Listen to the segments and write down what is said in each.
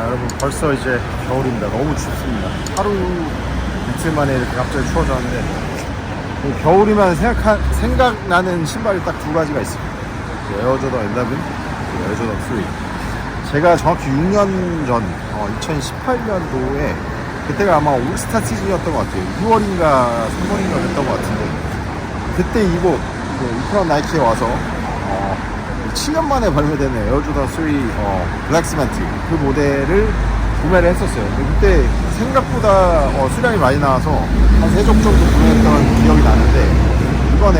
여러분 벌써 이제 겨울입니다. 너무 춥습니다. 하루 이틀 만에 이렇게 갑자기 추워졌는데 겨울이면 생각나는 신발이 딱 두 가지가 있습니다. 에어조던 11, 에어조던 3. 제가 정확히 6년 전 2018년도에 그때가 아마 올스타 시즌이었던 것 같아요. 6월인가 3월인가 됐던 것 같은데 그때 이곳 이프런 나이키에 와서 7년 만에 발매되는 에어조던 3 블랙스멘트 그 모델을 구매를 했었어요. 그때 생각보다 수량이 많이 나와서 한 3종 정도 구매했던 기억이 나는데 이번에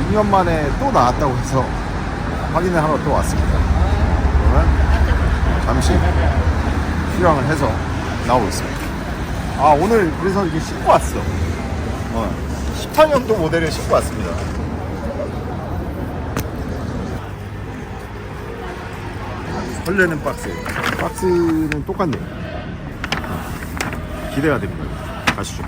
6년 만에 또 나왔다고 해서 확인을 하러 또 왔습니다. 그러면 잠시 수량을 해서 나오고 있습니다. 오늘 그래서 이게 신고 왔어. 18년도 모델을 신고 왔습니다. 설레는 박스는 똑같네요. 기대가 됩니다. 가시죠.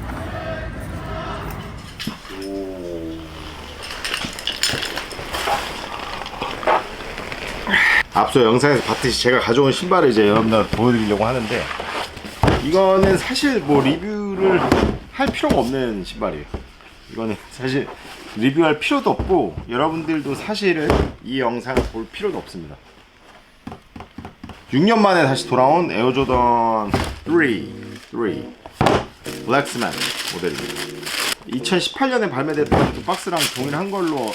앞서 영상에서 봤듯이 제가 가져온 신발을 이제 여러분들 보여드리려고 하는데 이거는 사실 뭐 리뷰를 할 필요가 없는 신발이에요. 이거는 사실 리뷰할 필요도 없고 여러분들도 사실은 이 영상을 볼 필요도 없습니다. 6년 만에 다시 돌아온 에어조던 3 블랙스맨 모델입니다. 2018년에 발매됐던 그 박스랑 동일한 걸로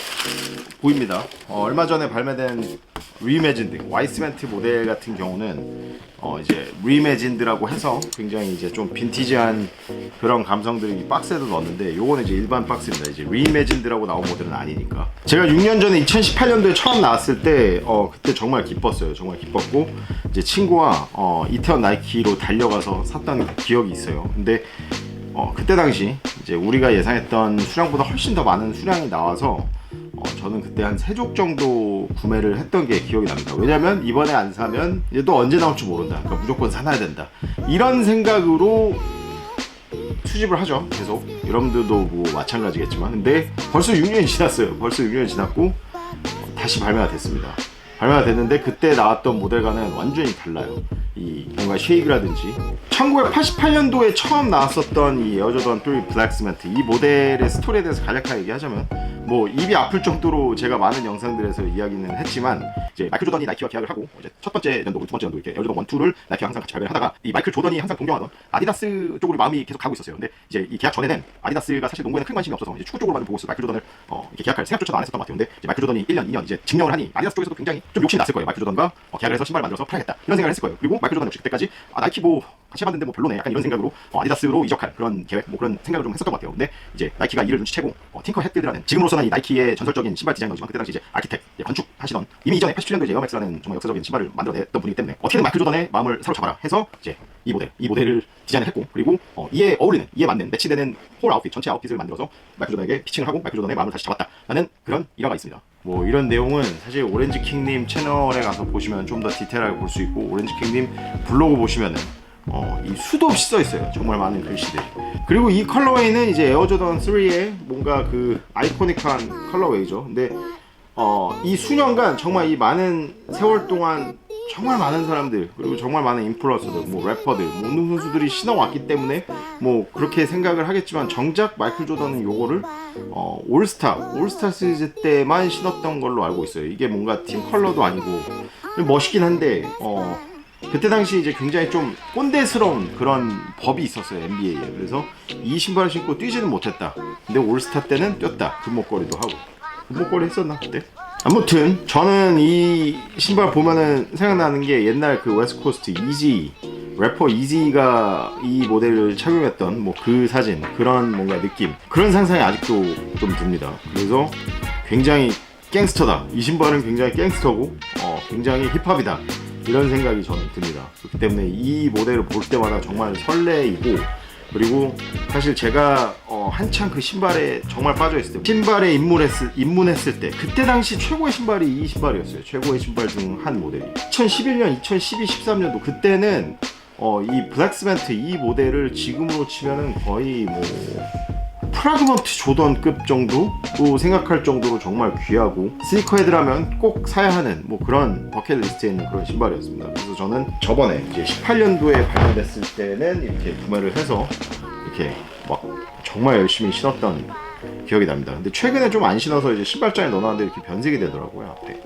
보입니다. 얼마 전에 발매된 리이매진드 와이스멘트 모델 같은 경우는 이제 리이매진드라고 해서 굉장히 이제 좀 빈티지한 그런 감성들이 이 박스에도 넣었는데 요거는 이제 일반 박스입니다. 이제 리이매진드라고 나온 모델은 아니니까. 제가 6년 전에 2018년도에 처음 나왔을 때 그때 정말 기뻤어요. 정말 기뻤고 이제 친구와 이태원 나이키로 달려가서 샀던 기억이 있어요. 근데 그때 당시 이제 우리가 예상했던 수량보다 훨씬 더 많은 수량이 나와서 저는 그때 한 3족 정도 구매를 했던 게 기억이 납니다. 왜냐면 이번에 안 사면 이제 또 언제 나올지 모른다. 그러니까 무조건 사놔야 된다. 이런 생각으로 수집을 하죠. 계속. 여러분들도 뭐 마찬가지겠지만. 근데 벌써 6년이 지났어요. 벌써 6년이 지났고 다시 발매가 됐습니다. 발매가 됐는데 그때 나왔던 모델과는 완전히 달라요. 이 뭔가 쉐이크라든지 1988년도에 처음 나왔었던 이 에어조던 3 블랙스멘트 이 모델의 스토리에 대해서 간략하게 얘기하자면 뭐 입이 아플 정도로 제가 많은 영상들에서 이야기는 했지만 이제 마이클 조던이 나이키와 계약을 하고 이제 첫 번째 연도, 두 번째 연도 이렇게 에어조던 1, 2를 나이키와 항상 같이 발매를 하다가 이 마이클 조던이 항상 동경하던 아디다스 쪽으로 마음이 계속 가고 있었어요. 근데 이제 이 계약 전에는 아디다스가 사실 농구에는 큰 관심이 없어서 이제 축구 쪽으로만 보고 있어 마이클 조던을 이렇게 계약할 생각조차도 안 했었던 것 같아요. 근데 이제 마이클 조던이 1년, 2년 이제 증명을 하니 아디다스 쪽에서도 굉장히 좀 욕심이 났을 거예요. 마이클 조던과 계약을 해서 신발을 만들어서 팔아야겠다 이런 생각을 했을 거예요. 그리고 마이클 조던 역시 그때까지 나이키 뭐 같이 해봤는데 뭐 별로네 약간 이런 생각으로 아디다스로 이적할 그런 계획 뭐 그런 생각을 좀 했었던 것 같아요. 근데 이제 나이키가 이를 눈치채고 팅커 헤드라는 지금으로서는 이 나이키의 전설적인 신발 디자이너지만 그때 당시 이제 아키텍 건축하시던 이미 이전에 87년도에 이제 에어맥스라는 정말 역사적인 신발을 만들어냈던 분이기 때문에 어떻게든 마이클 조던의 마음을 사로잡아라 해서 이제 이 모델을 디자인을 했고 그리고 이에 어울리는 이에 맞는 매치되는 홀 아웃핏 전체 아웃핏을 만들어서 마이클 조던에게 피칭을 하고 마이클 조던의 마음을 다시 잡았다라는 그런 일화가 있습니다. 뭐 이런 내용은 사실 오렌지 킹님 채널에 가서 보시면 좀 더 디테일하게 볼 수 있고 오렌지 킹님 블로그 보시면은 이 수도 없이 써 있어요. 정말 많은 글씨들이. 그리고 이 컬러웨이는 이제 에어조던 3의 뭔가 그 아이코닉한 컬러웨이죠. 근데 이 수년간 정말 이 많은 세월 동안 정말 많은 사람들 그리고 정말 많은 인플루언서들 뭐 래퍼들 뭐 운동선수들이 신어왔기 때문에 뭐 그렇게 생각을 하겠지만 정작 마이클 조던은 요거를 올스타 시리즈 때만 신었던 걸로 알고 있어요. 이게 뭔가 팀 컬러도 아니고 멋있긴 한데 그때 당시 이제 굉장히 좀 꼰대스러운 그런 법이 있었어요. NBA에. 그래서 이 신발을 신고 뛰지는 못했다. 근데 올스타 때는 뛰었다. 금목걸이도 하고. 금목걸이 했었나 그때? 아무튼 저는 이 신발 보면은 생각나는 게 옛날 그 웨스트코스트 이지 래퍼 이지가 이 모델을 착용했던 뭐 그 사진 그런 뭔가 느낌 그런 상상이 아직도 좀 듭니다. 그래서 굉장히 갱스터다. 이 신발은 굉장히 갱스터고 굉장히 힙합이다. 이런 생각이 저는 듭니다. 그렇기 때문에 이 모델을 볼 때마다 정말 설레이고 그리고 사실 제가 한창 그 신발에 정말 빠져있을 때 신발에 입문했을 때 그때 당시 최고의 신발이 이 신발이었어요. 최고의 신발 중 한 모델이 2011년, 2012, 13년도 그때는 이 블랙스멘트 이 모델을 지금으로 치면은 거의 뭐 프라그먼트 조던급 정도로 생각할 정도로 정말 귀하고 스니커헤드라면 꼭 사야 하는 뭐 그런 버킷리스트에 있는 그런 신발이었습니다. 그래서 저는 저번에 이제 18년도에 발매됐을 때는 이렇게 구매를 해서 이렇게 막 정말 열심히 신었던 기억이 납니다. 근데 최근에 좀 안 신어서 이제 신발장에 넣어놨는데 이렇게 변색이 되더라고요, 앞에.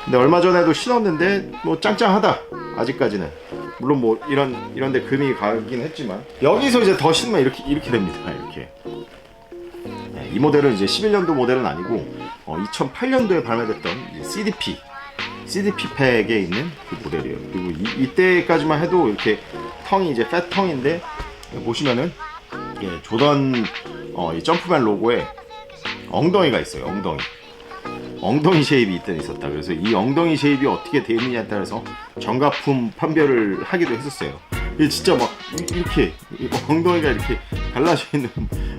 근데 얼마 전에도 신었는데 뭐 짱짱하다, 아직까지는. 물론 뭐 이런데 금이 가긴 했지만 여기서 이제 더 신으면 이렇게 됩니다. 이렇게. 네, 이 모델은 이제 11년도 모델은 아니고 2008년도에 발매됐던 CDP 팩에 있는 그 모델이에요. 그리고 이때까지만 해도 이렇게 텅이 이제 팻 텅인데 보시면은 조던 이 점프맨 로고에 엉덩이가 있어요. 엉덩이 쉐입이 이때 있었다. 그래서 이 엉덩이 쉐입이 어떻게 되어 있느냐에 따라서 정가품 판별을 하기도 했었어요. 이게 진짜 막 이렇게 엉덩이가 이렇게 갈라져 있는,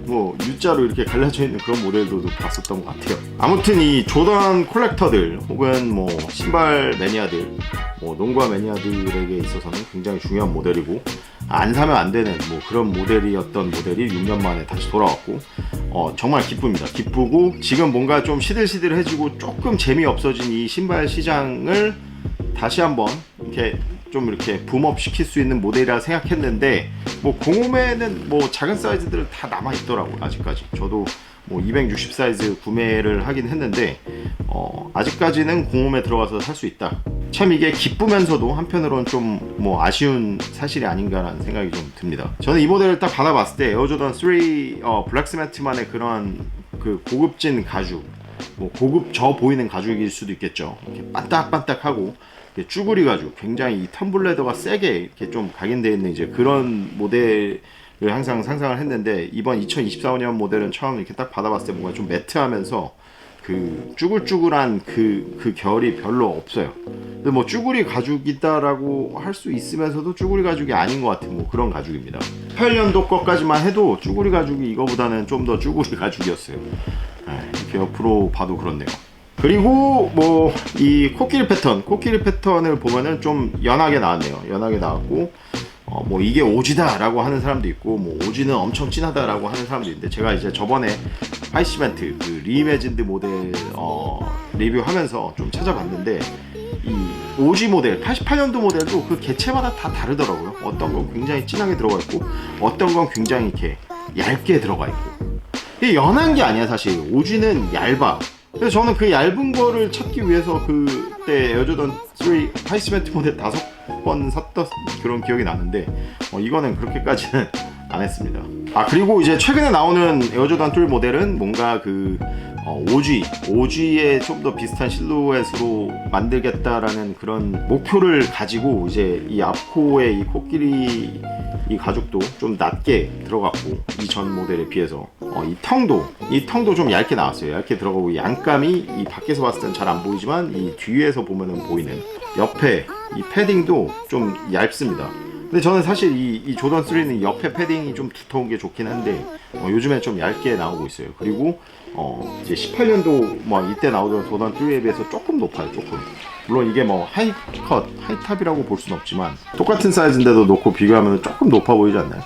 뭐 U자로 이렇게 갈라져 있는 그런 모델도 봤었던 것 같아요. 아무튼 이 조던 콜렉터들 혹은 뭐 신발 매니아들, 뭐 농구화 매니아들에게 있어서는 굉장히 중요한 모델이고, 안 사면 안 되는 뭐 그런 모델이었던 모델이 6년 만에 다시 돌아왔고, 정말 기쁩니다. 기쁘고, 지금 뭔가 좀 시들시들해지고 조금 재미없어진 이 신발 시장을 다시 한번 이렇게 붐업 시킬 수 있는 모델이라 생각했는데, 뭐 공홈에는 뭐 작은 사이즈들 다 남아 있더라고요. 아직까지 저도 뭐 260 사이즈 구매를 하긴 했는데 아직까지는 공홈에 들어가서 살 수 있다. 참 이게 기쁘면서도 한편으로는 좀 뭐 아쉬운 사실이 아닌가라는 생각이 좀 듭니다. 저는 이 모델을 딱 받아봤을 때 에어조던 3 블랙스매트만의 그런 그 고급진 가죽, 뭐 고급져 보이는 가죽일 수도 있겠죠. 이렇게 반딱반딱하고 쭈구리 가죽, 굉장히 이 텀블레더가 세게 이렇게 좀 각인되어 있는 이제 그런 모델을 항상 상상을 했는데, 이번 2024년 모델은 처음 이렇게 딱 받아봤을 때 뭔가 좀 매트하면서 그 쭈글쭈글한 그 결이 별로 없어요. 근데 뭐 쭈구리 가죽이다라고 할 수 있으면서도 쭈구리 가죽이 아닌 것 같은 뭐 그런 가죽입니다. 8년도 거까지만 해도 쭈구리 가죽이 이거보다는 좀 더 쭈구리 가죽이었어요. 이렇게 옆으로 봐도 그렇네요. 그리고 뭐 이 코끼리 패턴을 보면은 좀 연하게 나왔네요. 연하게 나왔고, 뭐 이게 오지다라고 하는 사람도 있고, 뭐 오지는 엄청 진하다라고 하는 사람도 있는데, 제가 이제 저번에 하이시멘트 그 리이매진드 모델 리뷰하면서 좀 찾아봤는데, 이 오지 모델 88년도 모델도 그 개체마다 다 다르더라고요. 어떤 건 굉장히 진하게 들어가 있고, 어떤 건 굉장히 이렇게 얇게 들어가 있고. 이게 연한 게 아니야. 사실 오지는 얇아. 그래서 저는 그 얇은 거를 찾기 위해서 그때 에어조던 3 하이시멘트 모델 5번 샀던 그런 기억이 나는데, 이거는 그렇게까지는 안 했습니다. 그리고 이제 최근에 나오는 에어조던 3 모델은 뭔가 그 OG에 좀 더 비슷한 실루엣으로 만들겠다라는 그런 목표를 가지고, 이제 이 앞코에 이 코끼리 이 가죽도 좀 낮게 들어갔고, 이전 모델에 비해서 이 텅도 좀 얇게 나왔어요. 얇게 들어가고, 양감이 이 밖에서 봤을 땐 잘 안 보이지만 이 뒤에서 보면은 보이는, 옆에 이 패딩도 좀 얇습니다. 근데 저는 사실 이 조던 3는 옆에 패딩이 좀 두터운 게 좋긴 한데, 요즘에 좀 얇게 나오고 있어요. 그리고 이제 18년도 뭐 이때 나오던 조던 3에 비해서 조금 높아요. 조금. 물론 이게 뭐 하이탑이라고 볼 수는 없지만, 똑같은 사이즈인데도 놓고 비교하면 조금 높아 보이지 않나요?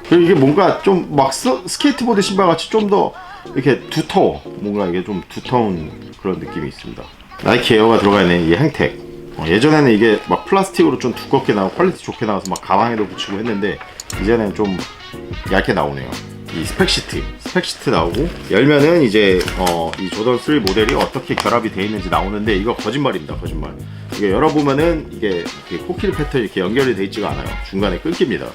그리고 이게 뭔가 좀 막 스케이트보드 신발 같이 좀 더 이렇게 두터워. 뭔가 이게 좀 두터운 그런 느낌이 있습니다. 나이키 에어가 들어가 있는 이 행택. 예전에는 이게 막 플라스틱으로 좀 두껍게 나오고 퀄리티 좋게 나와서 막 가방에도 붙이고 했는데, 이제는 좀 얇게 나오네요. 이 스펙 시트 나오고, 열면은 이제 이 조던 3 모델이 어떻게 결합이 되어 있는지 나오는데, 이거 거짓말입니다. 거짓말. 이게 열어보면은 이게 코끼리 패턴 이렇게 연결이 되어 있지가 않아요. 중간에 끊깁니다.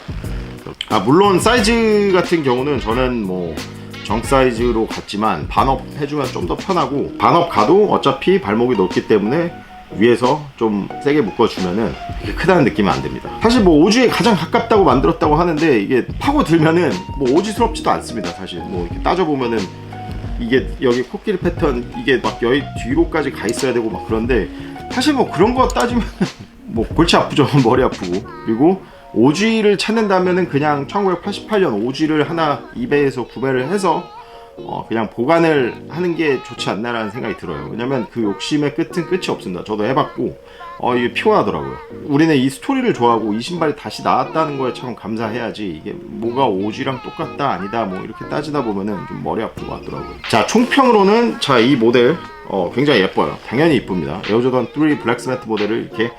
물론 사이즈 같은 경우는 저는 뭐 정 사이즈로 갔지만, 반업 해주면 좀 더 편하고, 반업 가도 어차피 발목이 높기 때문에 위에서 좀 세게 묶어주면은 이렇게 크다는 느낌은 안 듭니다. 사실 뭐 오지에 가장 가깝다고 만들었다고 하는데, 이게 파고들면은 뭐 오지스럽지도 않습니다. 사실 뭐 이렇게 따져보면은 이게 여기 코끼리 패턴 이게 막 여기 뒤로까지 가 있어야 되고 막 그런데, 사실 뭐 그런 거 따지면 뭐 골치 아프죠. 머리 아프고. 그리고 오지를 찾는다면은 그냥 1988년 오지를 하나 이베이에서 구매를 해서 그냥 보관을 하는 게 좋지 않나라는 생각이 들어요. 왜냐면 그 욕심의 끝은 끝이 없습니다. 저도 해봤고 이게 피곤하더라고요. 우리는 이 스토리를 좋아하고 이 신발이 다시 나왔다는 거에 참 감사해야지, 이게 뭐가 OG랑 똑같다 아니다 뭐 이렇게 따지다 보면은 좀 머리 아픈 것 같더라고요. 자, 총평으로는 자, 이 모델 굉장히 예뻐요. 당연히 이쁩니다. 에어조던 3 블랙스매트 모델을 이렇게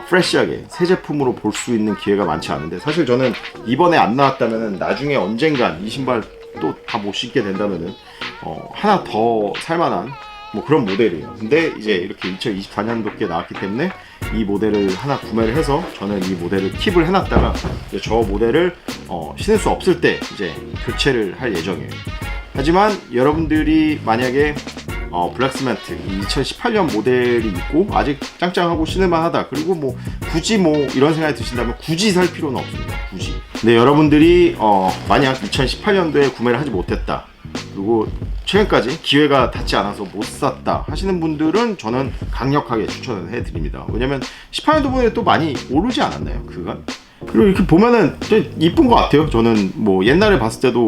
프레시하게 새 제품으로 볼 수 있는 기회가 많지 않은데, 사실 저는 이번에 안 나왔다면은 나중에 언젠간 이 신발 또 다 못 신게 된다면은 하나 더 살만한 뭐 그런 모델이에요. 근데 이제 이렇게 2024년도께 나왔기 때문에 이 모델을 하나 구매를 해서 저는 이 모델을 킵을 해놨다가 이제 저 모델을 신을 수 없을 때 이제 교체를 할 예정이에요. 하지만 여러분들이 만약에 블랙스매트 2018년 모델이 있고 아직 짱짱하고 신을만 하다, 그리고 뭐 굳이 뭐 이런 생각이 드신다면 굳이 살 필요는 없습니다. 굳이. 근데 여러분들이 만약 2018년도에 구매를 하지 못했다, 그리고 최근까지 기회가 닿지 않아서 못 샀다 하시는 분들은 저는 강력하게 추천을 해드립니다. 왜냐면 18년도 모델이 또 많이 오르지 않았나요? 그간? 그리고 이렇게 보면은 이쁜 것 같아요. 저는 뭐 옛날에 봤을 때도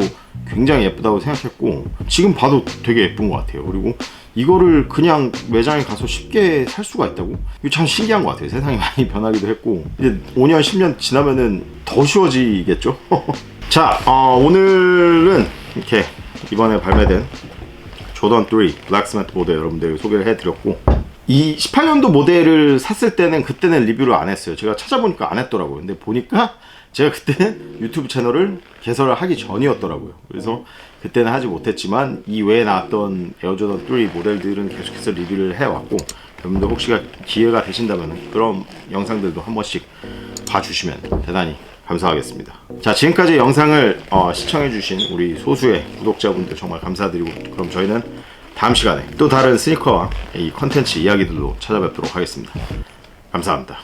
굉장히 예쁘다고 생각했고 지금 봐도 되게 예쁜 것 같아요. 그리고 이거를 그냥 매장에 가서 쉽게 살 수가 있다고? 이거 참 신기한 것 같아요. 세상이 많이 변하기도 했고 이제 5년 10년 지나면은 더 쉬워지겠죠. 자, 오늘은 이렇게 이번에 발매된 조던 3 블랙스매트 모델 여러분들 소개를 해드렸고, 이 18년도 모델을 샀을 때는 그때는 리뷰를 안 했어요. 제가 찾아보니까 안 했더라고요. 근데 보니까 제가 그때는 유튜브 채널을 개설을 하기 전이었더라고요. 그래서 그때는 하지 못했지만 이 외에 나왔던 에어조던 3 모델들은 계속해서 리뷰를 해왔고, 여러분들 혹시 기회가 되신다면 그런 영상들도 한 번씩 봐주시면 대단히 감사하겠습니다. 자, 지금까지 영상을 시청해주신 우리 소수의 구독자분들 정말 감사드리고, 그럼 저희는 다음 시간에 또 다른 스니커와 이 컨텐츠 이야기들로 찾아뵙도록 하겠습니다. 감사합니다.